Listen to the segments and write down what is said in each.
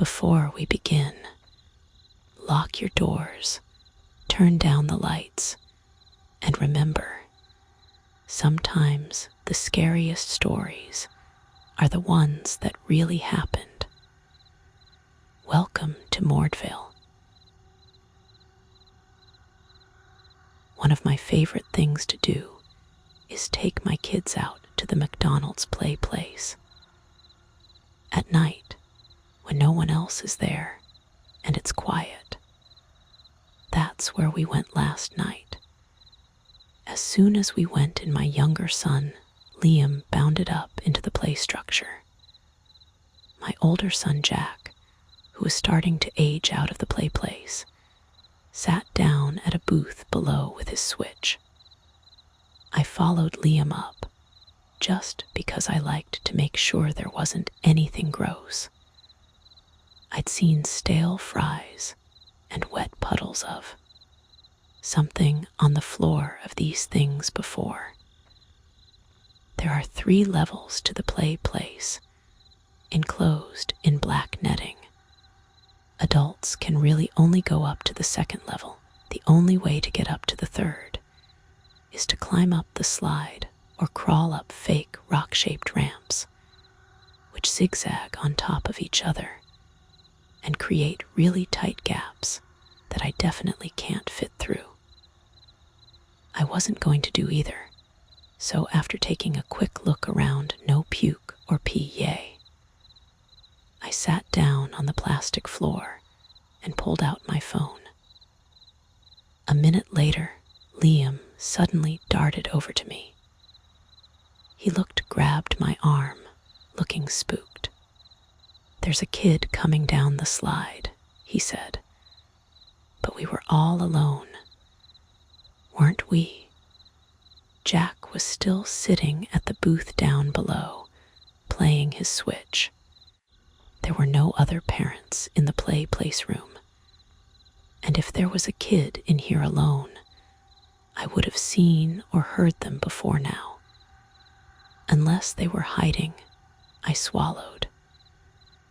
Before we begin, lock your doors, turn down the lights, and remember, sometimes the scariest stories are the ones that really happened. Welcome to Mordveil. One of my favorite things to do is take my kids out to the McDonald's play place. At night, when no one else is there and it's quiet. That's where we went last night. As soon as we went in, my younger son, Liam, bounded up into the play structure. My older son, Jack, who was starting to age out of the play place, sat down at a booth below with his Switch. I followed Liam up, just because I liked to make sure there wasn't anything gross. I'd seen stale fries and wet puddles of something on the floor of these things before. There are 3 levels to the play place, enclosed in black netting. Adults can really only go up to the 2nd level. The only way to get up to the 3rd is to climb up the slide or crawl up fake rock-shaped ramps, which zigzag on top of each other and create really tight gaps that I definitely can't fit through. I wasn't going to do either, so after taking a quick look around, no puke or pee, yay, I sat down on the plastic floor and pulled out my phone. A minute later, Liam suddenly darted over to me. He grabbed my arm, looking spooked. "There's a kid coming down the slide," he said. But we were all alone, weren't we? Jack was still sitting at the booth down below, playing his Switch. There were no other parents in the play place room, and if there was a kid in here alone, I would have seen or heard them before now. Unless they were hiding, I swallowed.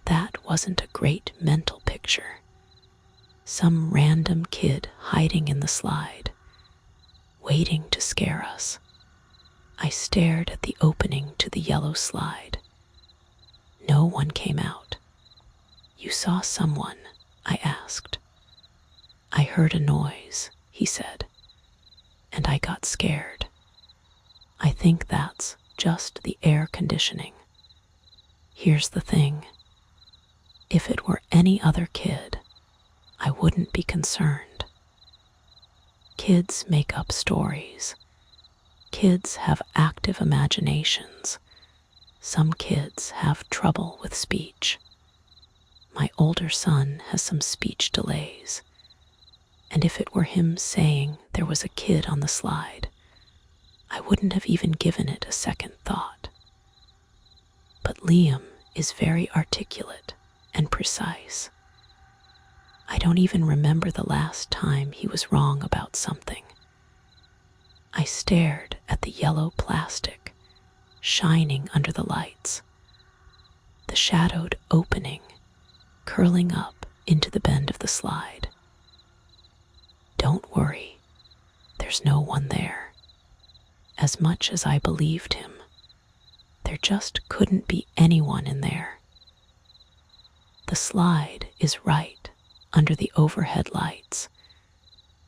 That wasn't a great mental picture. Some random kid hiding in the slide, waiting to scare us. I stared at the opening to the yellow slide. No one came out. "You saw someone?" I asked. "I heard a noise," he said, "and I got scared. I think that's just the air conditioning. Here's the thing. If it were any other kid, I wouldn't be concerned. Kids make up stories. Kids have active imaginations. Some kids have trouble with speech. My older son has some speech delays, and if it were him saying there was a kid on the slide, I wouldn't have even given it a second thought. But Liam is very articulate and precise. I don't even remember the last time he was wrong about something. I stared at the yellow plastic shining under the lights, the shadowed opening curling up into the bend of the slide. "Don't worry, there's no one there." As much as I believed him, there just couldn't be anyone in there. The slide is right under the overhead lights,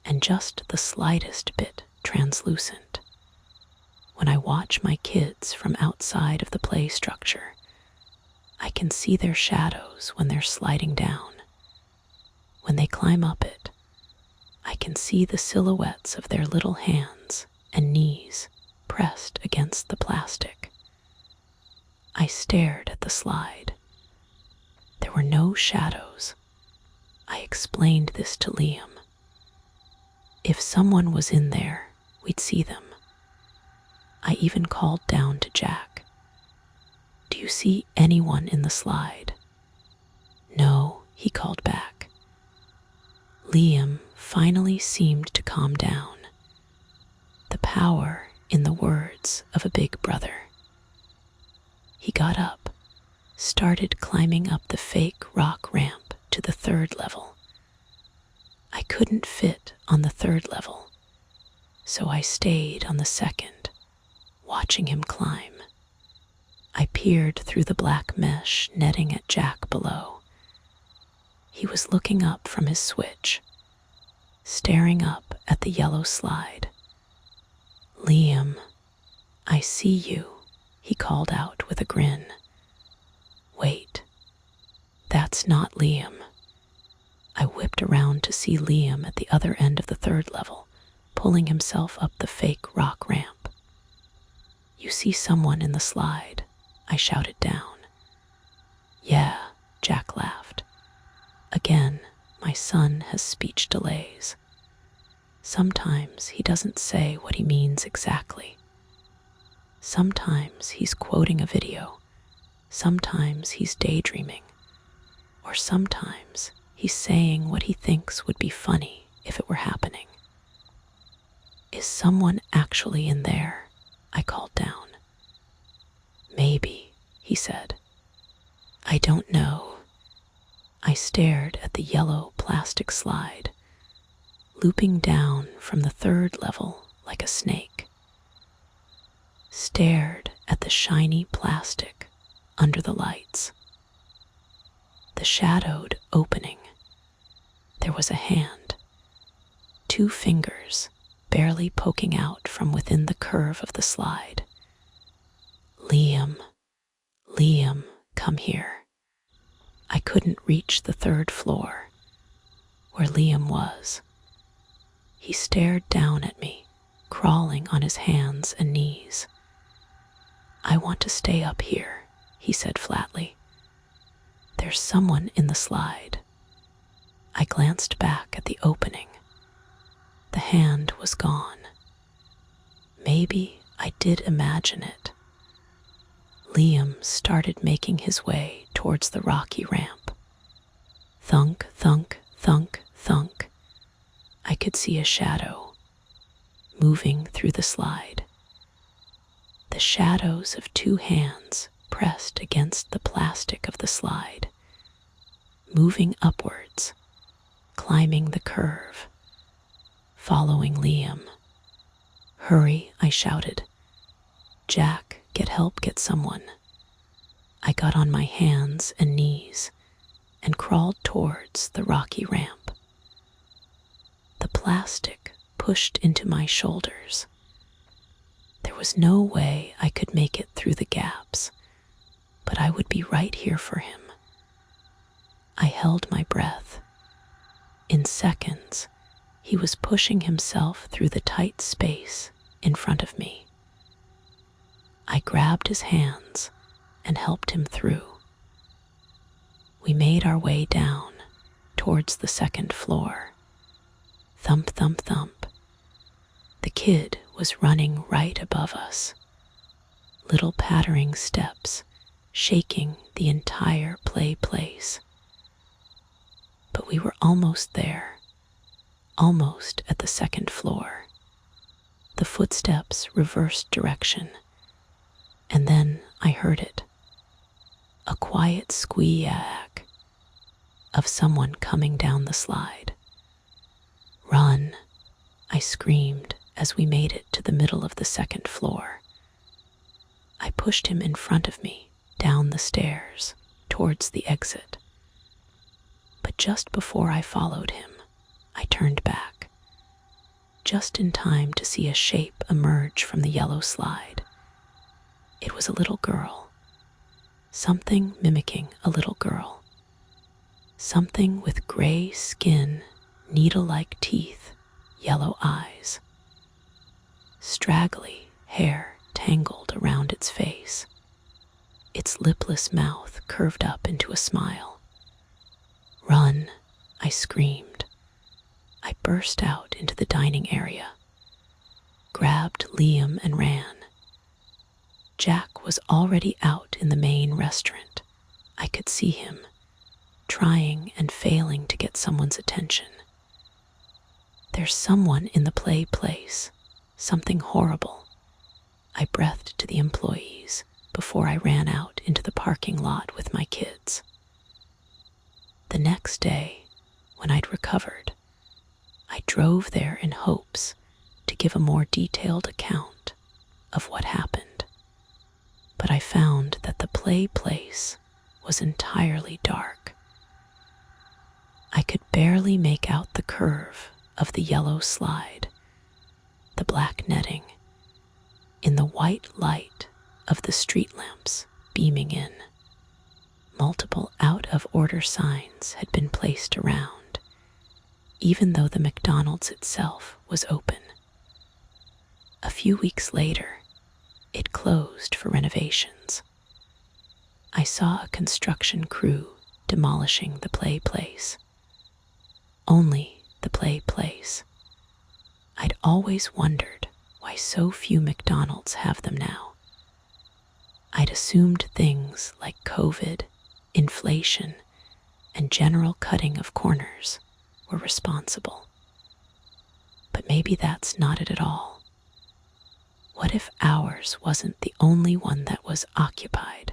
and just the slightest bit translucent. When I watch my kids from outside of the play structure, I can see their shadows when they're sliding down. When they climb up it, I can see the silhouettes of their little hands and knees pressed against the plastic. I stared at the slide. There were no shadows. I explained this to Liam. If someone was in there, we'd see them. I even called down to Jack. "Do you see anyone in the slide?" "No," he called back. Liam finally seemed to calm down. The power in the words of a big brother. He got up, started climbing up the fake rock ramp to the third level. I couldn't fit on the third level, so I stayed on the second, watching him climb. I peered through the black mesh netting at Jack below. He was looking up from his switch, staring up at the yellow slide. "Liam, I see you," he called out with a grin. "Wait, that's not Liam." I whipped around to see Liam at the other end of the third level, pulling himself up the fake rock ramp. "You see someone in the slide," I shouted down. "Yeah," Jack laughed. Again, my son has speech delays. Sometimes he doesn't say what he means exactly. Sometimes he's quoting a video. Sometimes he's daydreaming. Or sometimes he's saying what he thinks would be funny if it were happening. "Is someone actually in there?" I called down. "Maybe," he said. "I don't know." I stared at the yellow plastic slide, looping down from the third level like a snake. Stared at the shiny plastic under the lights. The shadowed opening. There was a hand, 2 fingers barely poking out from within the curve of the slide. "Liam, Liam, come here." I couldn't reach the third floor, where Liam was. He stared down at me, crawling on his hands and knees. "I want to stay up here," he said flatly. "There's someone in the slide." I glanced back at the opening. The hand was gone. Maybe I did imagine it. Liam started making his way towards the rocky ramp. Thunk, thunk, thunk, thunk. I could see a shadow moving through the slide. The shadows of 2 hands pressed against the plastic of the slide, moving upwards, climbing the curve, following Liam. "Hurry," I shouted. "Jack, get someone." I got on my hands and knees and crawled towards the rocky ramp. The plastic pushed into my shoulders. There was no way I could make it through the gaps, but I would be right here for him. I held my breath. In seconds, he was pushing himself through the tight space in front of me. I grabbed his hands and helped him through. We made our way down towards the second floor. Thump, thump, thump. The kid was running right above us. Little pattering steps, shaking the entire play place. But we were almost there, almost at the second floor. The footsteps reversed direction, and then I heard it. A quiet squeak of someone coming down the slide. "Run," I screamed as we made it to the middle of the second floor. I pushed him in front of me down the stairs towards the exit. But just before I followed him, I turned back, just in time to see a shape emerge from the yellow slide. It was a little girl, something mimicking a little girl, something with gray skin, needle-like teeth, yellow eyes, straggly hair tangled around its face, its lipless mouth curved up into a smile. "Run," I screamed. I burst out into the dining area, grabbed Liam and ran. Jack was already out in the main restaurant. I could see him, trying and failing to get someone's attention. "There's someone in the play place, something horrible," I breathed to the employees, before I ran out into the parking lot with my kids. The next day, when I'd recovered, I drove there in hopes to give a more detailed account of what happened. But I found that the play place was entirely dark. I could barely make out the curve of the yellow slide, the black netting, in the white light of the street lamps beaming in. Multiple out-of-order signs had been placed around, even though the McDonald's itself was open. A few weeks later, it closed for renovations. I saw a construction crew demolishing the play place. Only the play place. I'd always wondered why so few McDonald's have them now. I'd assumed things like COVID, inflation, and general cutting of corners were responsible. But maybe that's not it at all. What if ours wasn't the only one that was occupied?